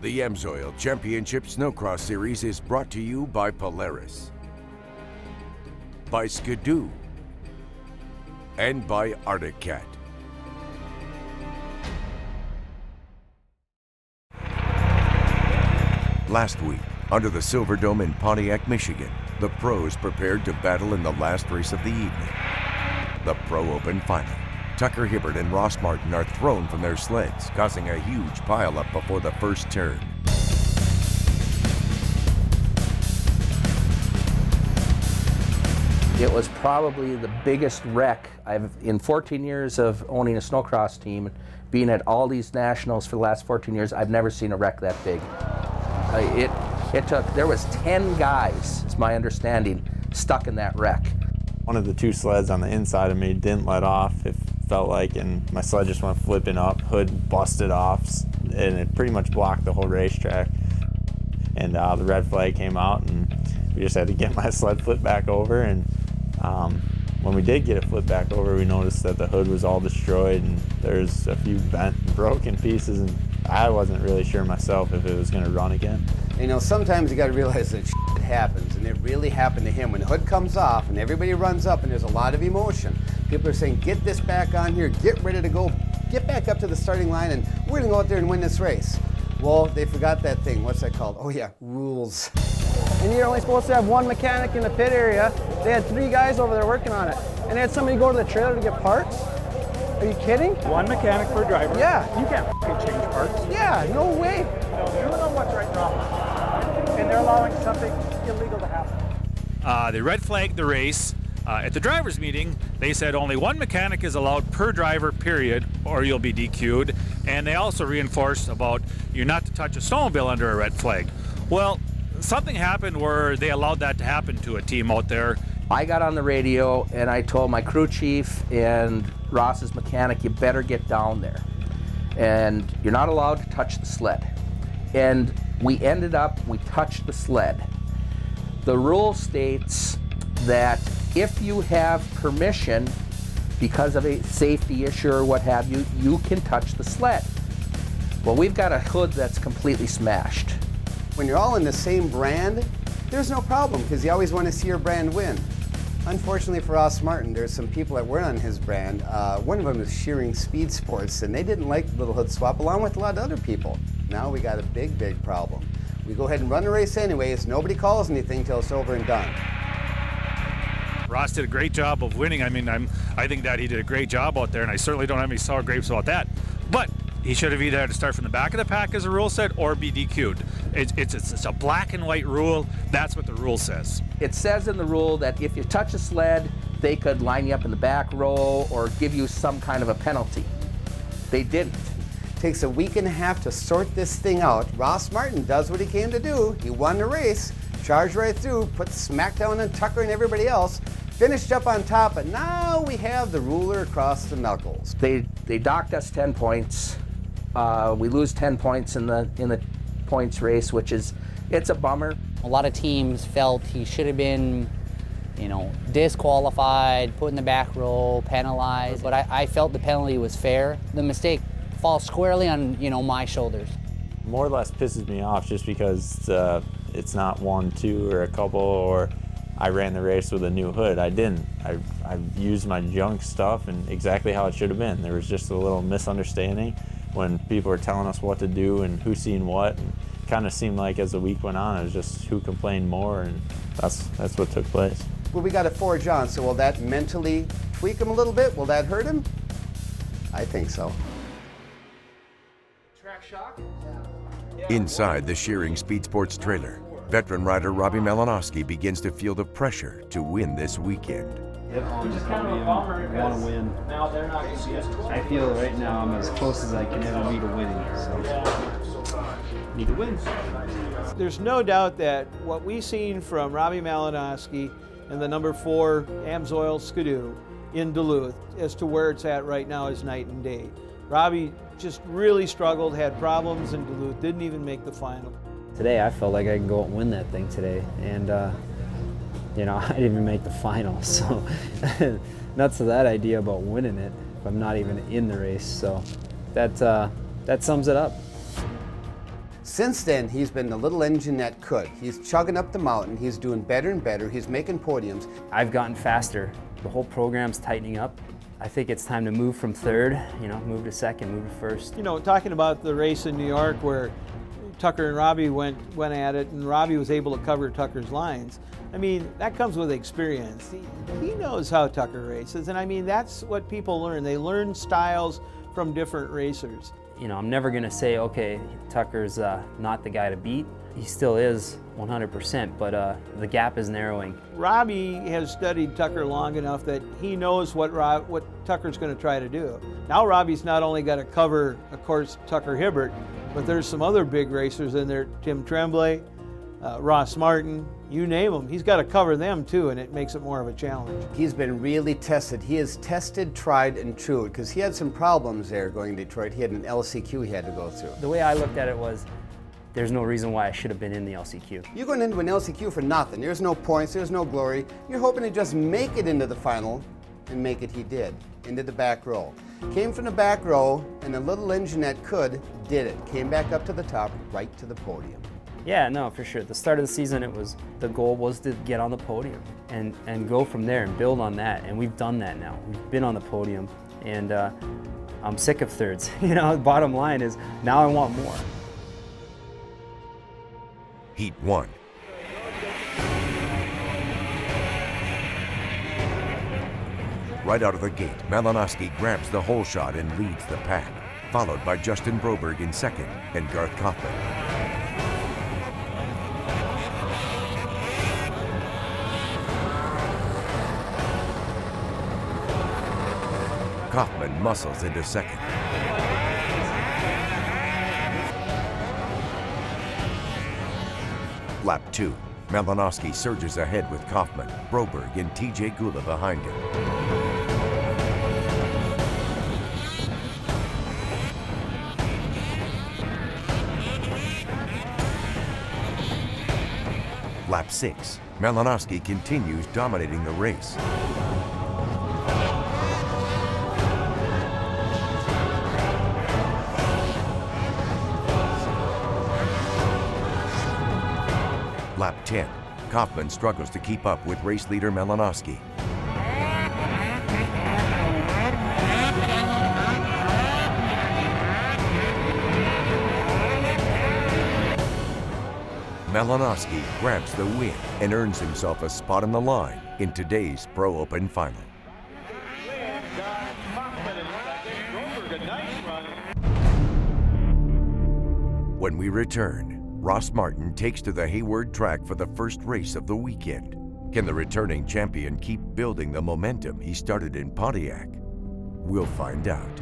The AMSOIL Championship Snowcross Series is brought to you by Polaris, by Ski-Doo, and by Arctic Cat. Last week, under the Silver Dome in Pontiac, Michigan, the pros prepared to battle in the last race of the evening, the Pro Open Final. Tucker Hibbert and Ross Martin are thrown from their sleds, causing a huge pileup before the first turn. It was probably the biggest wreck in 14 years of owning a snowcross team, being at all these nationals for the last 14 years, I've never seen a wreck that big. There was 10 guys, it's my understanding, stuck in that wreck. One of the two sleds on the inside of me didn't let off, it felt like, and my sled just went flipping up, hood busted off, and it pretty much blocked the whole racetrack. And the red flag came out, and we just had to get my sled flipped back over. And when we did get it flipped back over, we noticed that the hood was all destroyed, and there's a few bent and broken pieces, and I wasn't really sure myself if it was going to run again. You know, sometimes you got to realize that shit happens, and it really happened to him. When the hood comes off and everybody runs up and there's a lot of emotion, people are saying, get this back on here, get ready to go, get back up to the starting line, and we're going to go out there and win this race. Well, they forgot that thing. What's that called? Oh yeah, rules. And you're only supposed to have one mechanic in the pit area. They had 3 guys over there working on it. And they had somebody go to the trailer to get parts. Are you kidding? One mechanic per driver? Yeah. You can't f***ing change parts. Yeah, no way. No, you don't know what's right and wrong. And they're allowing something illegal to happen. They red flagged the race. At the drivers' meeting, they said only one mechanic is allowed per driver, period, or you'll be DQ'd. And they also reinforced about you're not to touch a snowmobile under a red flag. Well, something happened where they allowed that to happen to a team out there. I got on the radio and I told my crew chief and Ross's mechanic, you better get down there. And you're not allowed to touch the sled. And we touched the sled. The rule states that if you have permission, because of a safety issue or what have you, you can touch the sled. Well, we've got a hood that's completely smashed. When you're all in the same brand, there's no problem, because you always want to see your brand win. Unfortunately for Ross Martin, there's some people that were on his brand. One of them is Shearing Speed Sports, and they didn't like the little hood swap, along with a lot of other people. Now we got a big, big problem. We go ahead and run the race anyways. Nobody calls anything till it's over and done. Ross did a great job of winning. I mean, I think that he did a great job out there, and I certainly don't have any sour grapes about that. But he should have either had to start from the back of the pack, as the rule said, or be DQ'd. It's a black and white rule. That's what the rule says. It says in the rule that if you touch a sled, they could line you up in the back row or give you some kind of a penalty. They didn't. It takes a week and a half to sort this thing out. Ross Martin does what he came to do. He won the race, charged right through, put smackdown on Tucker and everybody else, finished up on top, and now we have the ruler across the knuckles. They docked us 10 points. We lose 10 points in the points race, which it's a bummer. A lot of teams felt he should have been, you know, disqualified, put in the back row, penalized, but I felt the penalty was fair. The mistake falls squarely on, you know, my shoulders. More or less pisses me off just because it's not 1, 2, or a couple, or I ran the race with a new hood. I didn't. I used my junk stuff and exactly how it should have been. There was just a little misunderstanding when people were telling us what to do and who seen what. And it kind of seemed like as the week went on, it was just who complained more, and that's what took place. Well, we got to forge on, so will that mentally tweak him a little bit? Will that hurt him? I think so. Track shock? Inside the Shearing Speed Sports trailer, veteran rider Robbie Malinowski begins to feel the pressure to win this weekend. Which is kind of a bummer because want to win. Now they're not going to be as close. I feel right now I'm as close as I can ever be to winning. So need to win. There's no doubt that what we've seen from Robbie Malinowski and the number 4 AMSOIL Ski-Doo in Duluth as to where it's at right now is night and day. Robbie just really struggled, had problems in Duluth, didn't even make the final. Today I felt like I can go out and win that thing today, and you know, I didn't even make the final, so nuts to that idea about winning it if I'm not even in the race. So that sums it up. Since then, he's been the little engine that could. He's chugging up the mountain, he's doing better and better, he's making podiums. I've gotten faster. The whole program's tightening up. I think it's time to move from third, move to second, move to first. Talking about the race in New York where Tucker and Robbie went at it, and Robbie was able to cover Tucker's lines. I mean, that comes with experience. He knows how Tucker races, and I mean, that's what people learn. They learn styles from different racers. I'm never going to say, okay, Tucker's not the guy to beat. He still is 100%, but the gap is narrowing. Robbie has studied Tucker long enough that he knows what Tucker's going to try to do. Now Robbie's not only got to cover, of course, Tucker Hibbert, but there's some other big racers in there, Tim Tremblay, Ross Martin, you name them. He's got to cover them too, and it makes it more of a challenge. He's been really tested. He is tested, tried, and true, because he had some problems there going to Detroit. He had an LCQ he had to go through. The way I looked at it was, there's no reason why I should have been in the LCQ. You're going into an LCQ for nothing. There's no points, there's no glory. You're hoping to just make it into the final, and make it he did, into the back row. Came from the back row, and the little engine that could, did it. Came back up to the top, right to the podium. Yeah, no, for sure. At the start of the season, the goal was to get on the podium and go from there and build on that, and we've done that now. We've been on the podium, and I'm sick of thirds. The bottom line is, now I want more. Heat 1. Right out of the gate, Malinowski grabs the hole shot and leads the pack, followed by Justin Broberg in second and Garth Kaufman. Kaufman muscles into second. Lap 2, Malinowski surges ahead with Kaufman, Broberg, and TJ Gula behind him. Lap 6, Malinowski continues dominating the race. Lap 10, Kaufman struggles to keep up with race leader Malinowski. Malinowski grabs the win and earns himself a spot on the line in today's Pro Open Final. When we return, Ross Martin takes to the Hayward track for the first race of the weekend. Can the returning champion keep building the momentum he started in Pontiac? We'll find out.